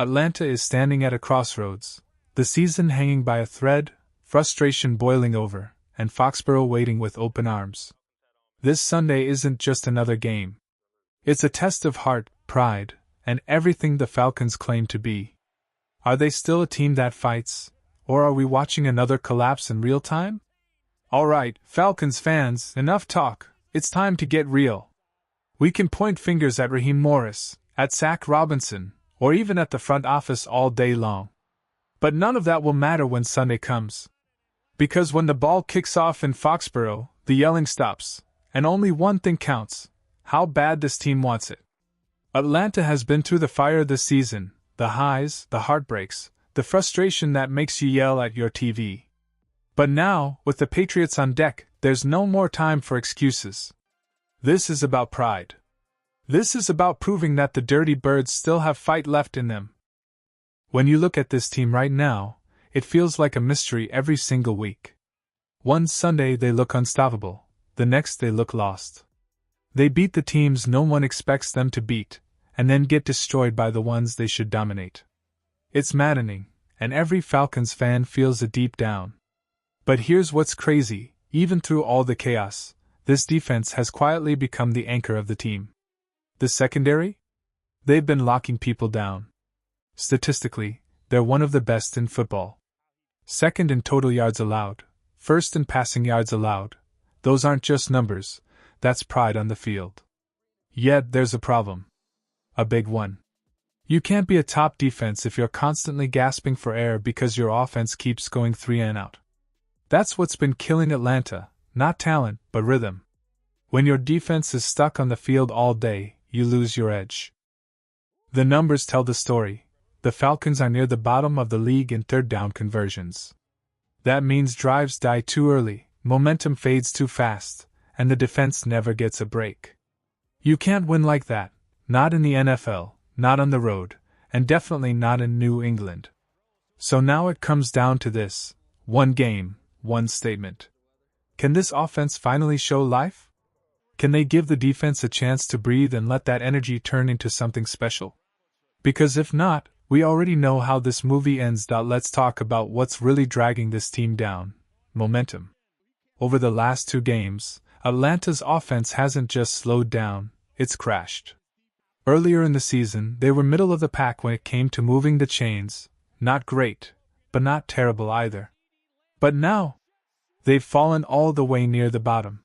Atlanta is standing at a crossroads, the season hanging by a thread, frustration boiling over, and Foxborough waiting with open arms. This Sunday isn't just another game. It's a test of heart, pride, and everything the Falcons claim to be. Are they still a team that fights, or are we watching another collapse in real time? Alright, Falcons fans, enough talk, it's time to get real. We can point fingers at Raheem Morris, at Zach Robinson, or even at the front office all day long. But none of that will matter when Sunday comes. Because when the ball kicks off in Foxborough, the yelling stops, and only one thing counts: how bad this team wants it. Atlanta has been through the fire this season, the highs, the heartbreaks, the frustration that makes you yell at your TV. But now, with the Patriots on deck, there's no more time for excuses. This is about pride. This is about proving that the Dirty Birds still have fight left in them. When you look at this team right now, it feels like a mystery every single week. One Sunday they look unstoppable, the next they look lost. They beat the teams no one expects them to beat, and then get destroyed by the ones they should dominate. It's maddening, and every Falcons fan feels it deep down. But here's what's crazy: even through all the chaos, this defense has quietly become the anchor of the team. The secondary? They've been locking people down. Statistically, they're one of the best in football. Second in total yards allowed, first in passing yards allowed. Those aren't just numbers, that's pride on the field. Yet there's a problem. A big one. You can't be a top defense if you're constantly gasping for air because your offense keeps going 3 and out. That's what's been killing Atlanta, not talent, but rhythm. When your defense is stuck on the field all day, you lose your edge. The numbers tell the story. The Falcons are near the bottom of the league in third down conversions. That means drives die too early, momentum fades too fast, and the defense never gets a break. You can't win like that, not in the NFL, not on the road, and definitely not in New England. So now it comes down to this: one game, one statement. Can this offense finally show life? Can they give the defense a chance to breathe and let that energy turn into something special? Because if not, we already know how this movie ends. Let's talk about what's really dragging this team down: momentum. Over the last 2 games, Atlanta's offense hasn't just slowed down, it's crashed. Earlier in the season, they were middle of the pack when it came to moving the chains, not great, but not terrible either. But now, they've fallen all the way near the bottom.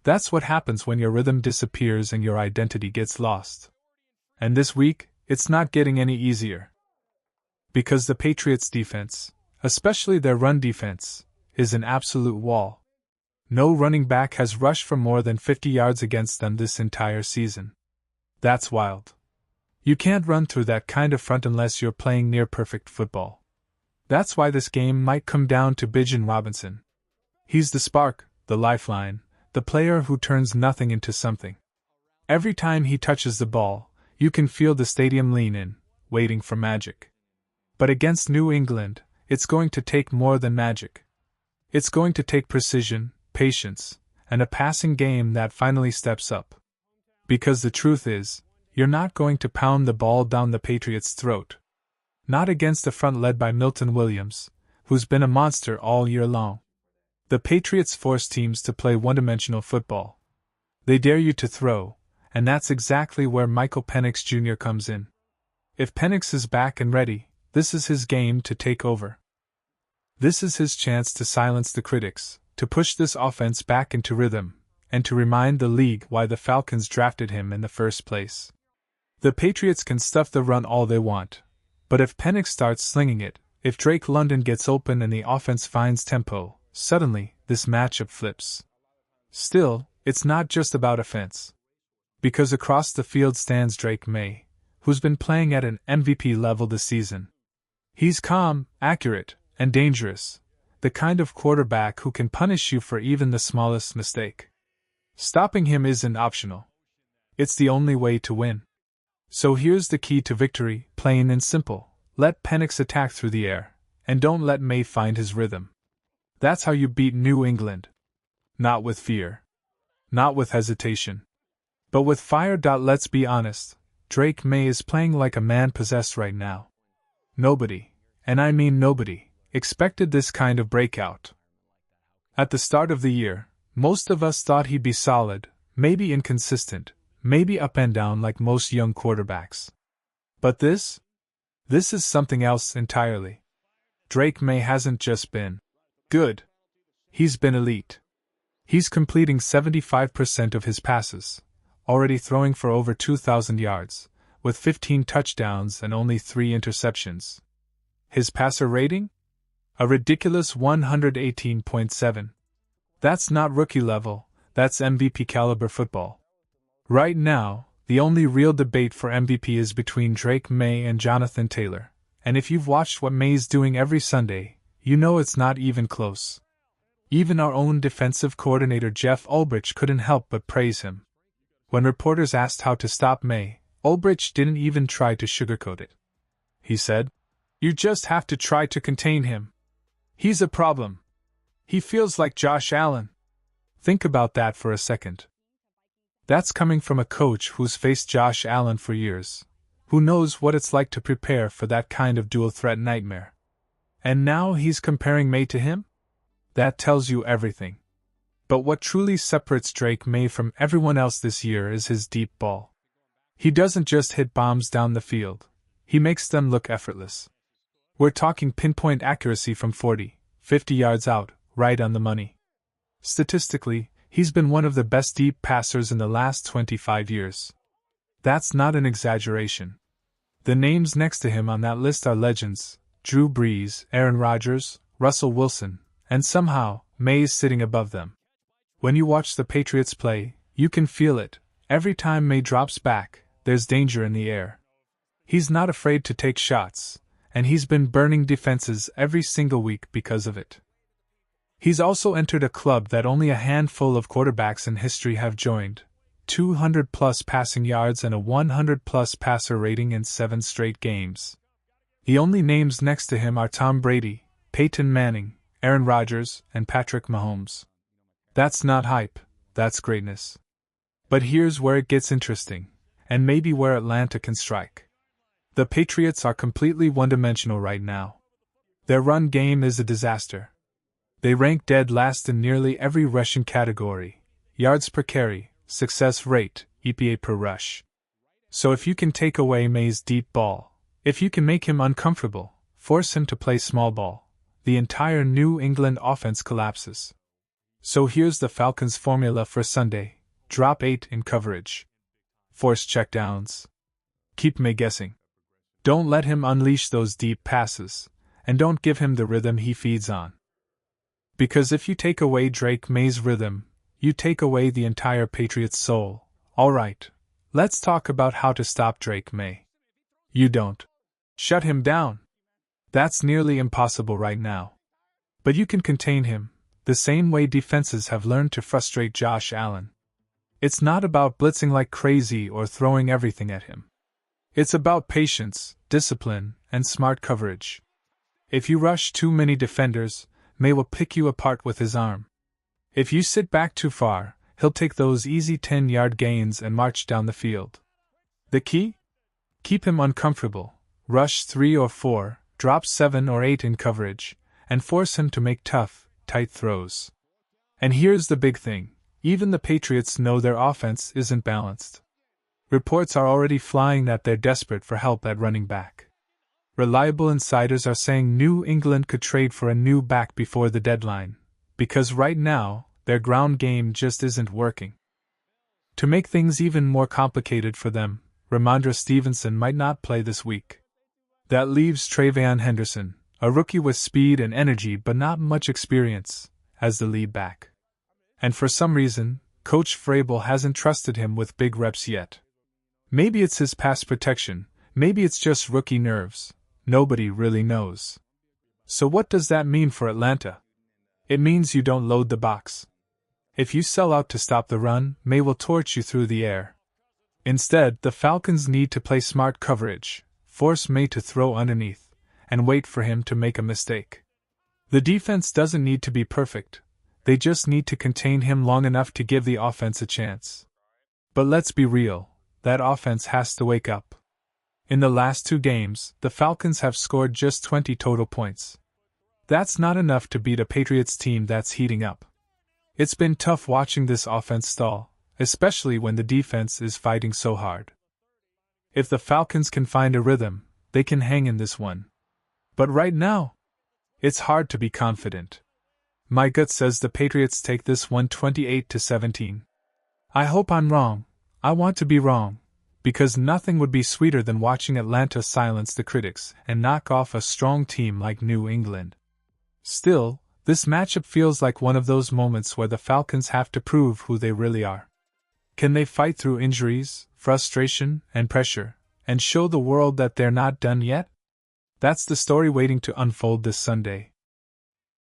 That's what happens when your rhythm disappears and your identity gets lost. And this week, it's not getting any easier. Because the Patriots' defense, especially their run defense, is an absolute wall. No running back has rushed for more than 50 yards against them this entire season. That's wild. You can't run through that kind of front unless you're playing near-perfect football. That's why this game might come down to Bijan Robinson. He's the spark, the lifeline, the player who turns nothing into something. Every time he touches the ball, you can feel the stadium lean in, waiting for magic. But against New England, it's going to take more than magic. It's going to take precision, patience, and a passing game that finally steps up. Because the truth is, you're not going to pound the ball down the Patriots' throat. Not against a front led by Milton Williams, who's been a monster all year long. The Patriots force teams to play one-dimensional football. They dare you to throw, and that's exactly where Michael Penix Jr. comes in. If Penix is back and ready, this is his game to take over. This is his chance to silence the critics, to push this offense back into rhythm, and to remind the league why the Falcons drafted him in the first place. The Patriots can stuff the run all they want, but if Penix starts slinging it, if Drake London gets open and the offense finds tempo, suddenly, this matchup flips. Still, it's not just about offense. Because across the field stands Drake Maye, who's been playing at an MVP level this season. He's calm, accurate, and dangerous, the kind of quarterback who can punish you for even the smallest mistake. Stopping him isn't optional. It's the only way to win. So here's the key to victory, plain and simple: let Penix attack through the air, and don't let Maye find his rhythm. That's how you beat New England. Not with fear. Not with hesitation. But with fire. Let's be honest, Drake Maye is playing like a man possessed right now. Nobody, and I mean nobody, expected this kind of breakout. At the start of the year, most of us thought he'd be solid, maybe inconsistent, maybe up and down like most young quarterbacks. But this is something else entirely. Drake Maye hasn't just been good. He's been elite. He's completing 75% of his passes, already throwing for over 2,000 yards, with 15 touchdowns and only 3 interceptions. His passer rating? A ridiculous 118.7. That's not rookie level, that's MVP caliber football. Right now, the only real debate for MVP is between Drake Maye and Jonathan Taylor, and if you've watched what Maye's doing every Sunday, you know it's not even close. Even our own defensive coordinator Jeff Ulbrich couldn't help but praise him. When reporters asked how to stop Maye, Ulbrich didn't even try to sugarcoat it. He said, "You just have to try to contain him. He's a problem. He feels like Josh Allen." Think about that for a second. That's coming from a coach who's faced Josh Allen for years, who knows what it's like to prepare for that kind of dual-threat nightmare. And now he's comparing Maye to him? That tells you everything. But what truly separates Drake Maye from everyone else this year is his deep ball. He doesn't just hit bombs down the field, he makes them look effortless. We're talking pinpoint accuracy from 40, 50 yards out, right on the money. Statistically, he's been one of the best deep passers in the last 25 years. That's not an exaggeration. The names next to him on that list are legends: Drew Brees, Aaron Rodgers, Russell Wilson, and somehow, Maye's sitting above them. When you watch the Patriots play, you can feel it. Every time Maye drops back, there's danger in the air. He's not afraid to take shots, and he's been burning defenses every single week because of it. He's also entered a club that only a handful of quarterbacks in history have joined: 200-plus passing yards and a 100-plus passer rating in 7 straight games. The only names next to him are Tom Brady, Peyton Manning, Aaron Rodgers, and Patrick Mahomes. That's not hype, that's greatness. But here's where it gets interesting, and maybe where Atlanta can strike. The Patriots are completely one-dimensional right now. Their run game is a disaster. They rank dead last in nearly every rushing category: yards per carry, success rate, EPA per rush. So if you can take away Maye's deep ball, if you can make him uncomfortable, force him to play small ball, the entire New England offense collapses. So here's the Falcons' formula for Sunday: drop 8 in coverage. Force checkdowns. Keep Maye guessing. Don't let him unleash those deep passes, and don't give him the rhythm he feeds on. Because if you take away Drake Maye's rhythm, you take away the entire Patriots' soul. Alright, let's talk about how to stop Drake Maye. You don't shut him down. That's nearly impossible right now. But you can contain him, the same way defenses have learned to frustrate Josh Allen. It's not about blitzing like crazy or throwing everything at him. It's about patience, discipline, and smart coverage. If you rush too many defenders, Maye will pick you apart with his arm. If you sit back too far, he'll take those easy 10-yard gains and march down the field. The key? Keep him uncomfortable, rush 3 or 4, drop 7 or 8 in coverage, and force him to make tough, tight throws. And here's the big thing: even the Patriots know their offense isn't balanced. Reports are already flying that they're desperate for help at running back. Reliable insiders are saying New England could trade for a new back before the deadline, because right now, their ground game just isn't working. To make things even more complicated for them, Ramondre Stevenson might not play this week. That leaves Travion Henderson, a rookie with speed and energy but not much experience, as the lead back. And for some reason, Coach Vrabel hasn't trusted him with big reps yet. Maybe it's his pass protection, maybe it's just rookie nerves. Nobody really knows. So what does that mean for Atlanta? It means you don't load the box. If you sell out to stop the run, Maye will torch you through the air. Instead, the Falcons need to play smart coverage, force Maye to throw underneath, and wait for him to make a mistake. The defense doesn't need to be perfect, they just need to contain him long enough to give the offense a chance. But let's be real, that offense has to wake up. In the last 2 games, the Falcons have scored just 20 total points. That's not enough to beat a Patriots team that's heating up. It's been tough watching this offense stall, especially when the defense is fighting so hard. If the Falcons can find a rhythm, they can hang in this one. But right now, it's hard to be confident. My gut says the Patriots take this one 28-17. I hope I'm wrong. I want to be wrong, because nothing would be sweeter than watching Atlanta silence the critics and knock off a strong team like New England. Still, this matchup feels like one of those moments where the Falcons have to prove who they really are. Can they fight through injuries, frustration, and pressure, and show the world that they're not done yet? That's the story waiting to unfold this Sunday.